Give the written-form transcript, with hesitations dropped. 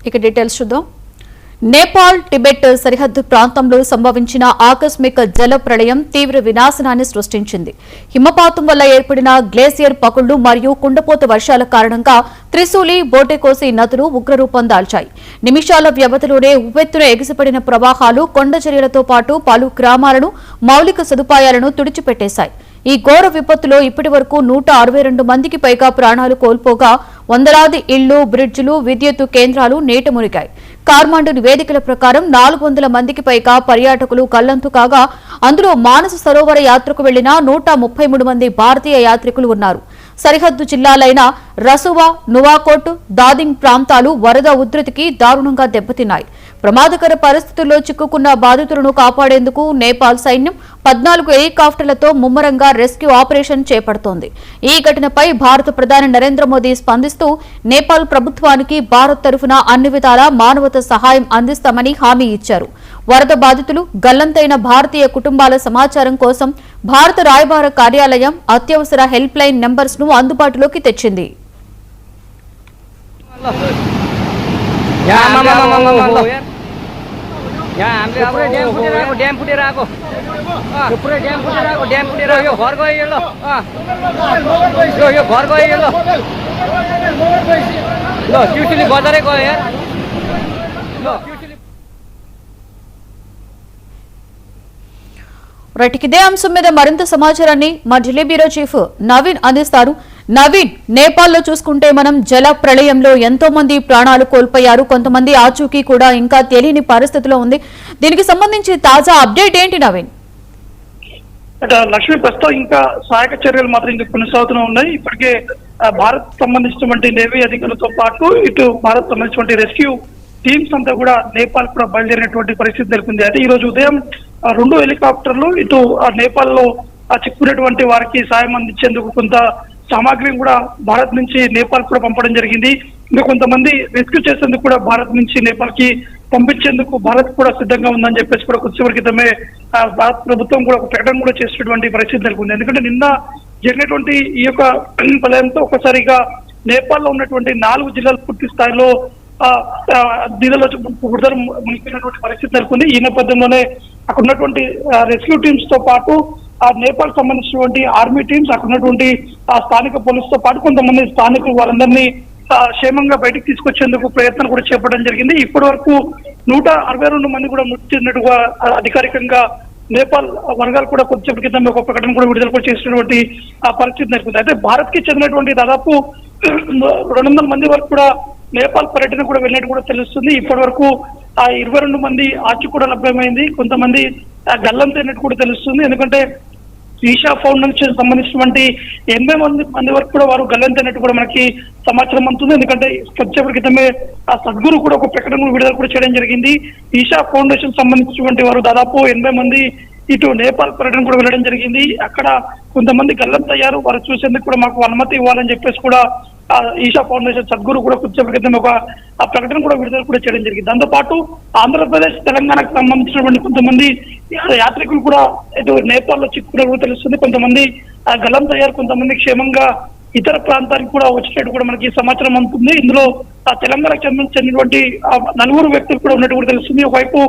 ఇక డీటెయిల్స్ చూద్దాం. నేపాల్ టిబెట్ సరిహద్దు ప్రాంతంలో సంభవించిన ఆకస్మిక జల ప్రళయం తీవ్ర వినాశనాన్ని సృష్టించింది. హిమపాతం వల్ల ఏర్పడిన గ్లేసియర్ పగుళ్లు మరియు కుండపోత వర్షాల కారణంగా త్రిశూలి, బోటెకోసి నదులు ఉగ్రరూపం దాల్చాయి. నిమిషాల వ్యవధిలోనే ఉవ్వెత్తున ఎగిసిపడిన ప్రవాహాలు కొండ చర్యలతో పాటు పలు గ్రామాలను, మౌలిక సదుపాయాలను తుడిచిపెట్టేశాయి. ఈ ఘోర విపత్తులో ఇప్పటి వరకు 162 మందికి పైగా ప్రాణాలు కోల్పోగా వందలాది ఇళ్లు, బ్రిడ్జిలు, విద్యుత్ కేంద్రాలు నీట మునిగాయి. కార్మాండు నివేదికల ప్రకారం 400 మందికి పైగా పర్యాటకులు గల్లంతు కాగా అందులో మానస సరోవర యాత్రకు వెళ్లిన 133 మంది భారతీయ యాత్రికులు ఉన్నారు. సరిహద్దు జిల్లాలైన రసువా, నువాకోట్, దాదింగ్ ప్రాంతాలు వరద ఉధృతికి దారుణంగా దెబ్బతిన్నాయి. ప్రమాదకర పరిస్థితుల్లో చిక్కుకున్న బాధితులను కాపాడేందుకు నేపాల్ సైన్యం 14 హెలికాప్టర్లతో ముమ్మరంగా రెస్క్యూ ఆపరేషన్ చేపడుతోంది. ఈ ఘటనపై భారత ప్రధాని నరేంద్ర మోదీ స్పందిస్తూ నేపాల్ ప్రభుత్వానికి భారత్ తరఫున అన్ని విధాలా మానవతా సహాయం అందిస్తామని హామీ ఇచ్చారు. వరద బాధితులు, గల్లంతైన భారతీయ కుటుంబాల సమాచారం కోసం భారత రాయబార కార్యాలయం అత్యవసర హెల్ప్ లైన్ నంబర్స్ ను అందుబాటులోకి తెచ్చింది. ఇదే అంశం మీద మరింత సమాచారాన్ని మా ఢిల్లీ బ్యూరో చీఫ్ నవీన్ అందిస్తారు. నవీన్, నేపాల్లో చూసుకుంటే మనం జల ప్రళయంలో ఎంతో మంది ప్రాణాలు కోల్పోయారు, కొంతమంది ఆచూకీ కూడా ఇంకా తెలియని పరిస్థితిలో ఉంది. దీనికి సంబంధించి తాజా అప్డేట్ ఏంటి నవీన్? లక్ష్మి, ప్రస్తుతం ఇంకా సహాయక చర్యలు మాత్రం ఇంకా కొనసాగుతూనే ఉన్నాయి. ఇప్పటికే భారత్ సంబంధించినటువంటి నేవీ అధికారులతో పాటు ఇటు భారత్ సంబంధించినటువంటి రెస్క్యూ టీమ్స్ అంతా కూడా నేపాల్ కూడా బయలుదేరినటువంటి పరిస్థితి నెలకొంది. అయితే ఈ రోజు ఉదయం 2 హెలికాప్టర్లు ఇటు నేపాల్ లో చిక్కున్నటువంటి వారికి సాయం అందించేందుకు కొంత సామాగ్రిని కూడా భారత్ నుంచి నేపాల్ కూడా పంపడం జరిగింది. ఇంకా కొంతమంది రెస్క్యూ చేసేందుకు కూడా భారత్ నుంచి నేపాల్ కి పంపించేందుకు భారత్ కూడా సిద్ధంగా ఉందని చెప్పేసి కూడా కొద్దిసేపటి క్రితమే భారత ప్రభుత్వం కూడా ఒక ప్రకటన కూడా చేసినటువంటి పరిస్థితి నెలకొంది. ఎందుకంటే నిన్న జరిగినటువంటి ఈ యొక్క ప్రళయంతో ఒకసారిగా నేపాల్ లో ఉన్నటువంటి 4 జిల్లాలు పూర్తి స్థాయిలో దీనిలో బురదలు మునిగిపోయినటువంటి పరిస్థితి నెలకొంది. ఈ నేపథ్యంలోనే అక్కడ ఉన్నటువంటి రెస్క్యూ టీమ్స్ తో పాటు నేపాల్ సంబంధించినటువంటి ఆర్మీ టీమ్స్, అక్కడ ఉన్నటువంటి స్థానిక పోలీసుతో పాటు కొంతమంది స్థానికులు వారందరినీ క్షేమంగా బయటకు తీసుకొచ్చేందుకు ప్రయత్నం కూడా చేపట్టడం జరిగింది. ఇప్పటి వరకు 162 మంది కూడా మృతి చెందినట్టుగా అధికారికంగా నేపాల్ వర్గాలు కూడా కొద్దిసేపటి క్రితం ఒక ప్రకటన కూడా విడుదల కూడా చేసినటువంటి పరిస్థితి నెలకొంది. అయితే భారత్ కి చెందినటువంటి దాదాపు 200 మంది వరకు కూడా నేపాల్ పర్యటన కూడా వెళ్ళినట్టు కూడా తెలుస్తుంది. ఇప్పటి వరకు 22 మంది ఆచూ కూడా లభ్యమైంది, కొంతమంది గల్లంతైనట్టు కూడా తెలుస్తుంది. ఎందుకంటే ఈషా ఫౌండేషన్ సంబంధించినటువంటి 80 మంది వరకు కూడా వారు గల్లంతైనట్టు కూడా మనకి సమాచారం అందుతుంది. ఎందుకంటే కొద్దిసేపటి క్రితమే సద్గురు కూడా ఒక ప్రకటన విడుదల కూడా చేయడం జరిగింది. ఈషా ఫౌండేషన్ సంబంధించినటువంటి వారు దాదాపు 80 మంది ఇటు నేపాల్ పర్యటన కూడా వెళ్ళడం జరిగింది. అక్కడ కొంతమంది గల్లంతయ్యారు, వారు చూసేందుకు కూడా మాకు అనుమతి ఇవ్వాలని చెప్పేసి కూడా ఈషా ఫౌండేషన్ సద్గురు కూడా కొద్దిసేపటి క్రితం ఒక ప్రకటన కూడా విడుదల కూడా చేయడం జరిగింది. దాంతో పాటు ఆంధ్రప్రదేశ్, తెలంగాణకు సంబంధించినటువంటి కొంతమంది యాత్రికులు కూడా ఇటు నేపాల్ లో చిక్కుకున్నట్టు కూడా తెలుస్తుంది. కొంతమంది గల్లంతయ్యారు, కొంతమంది క్షేమంగా ఇతర ప్రాంతానికి కూడా వచ్చినట్టు కూడా మనకి సమాచారం అందుతుంది. ఇందులో తెలంగాణకు చెందినటువంటి 4 వ్యక్తులు కూడా ఉన్నట్టు కూడా తెలుస్తుంది. ఒకవైపు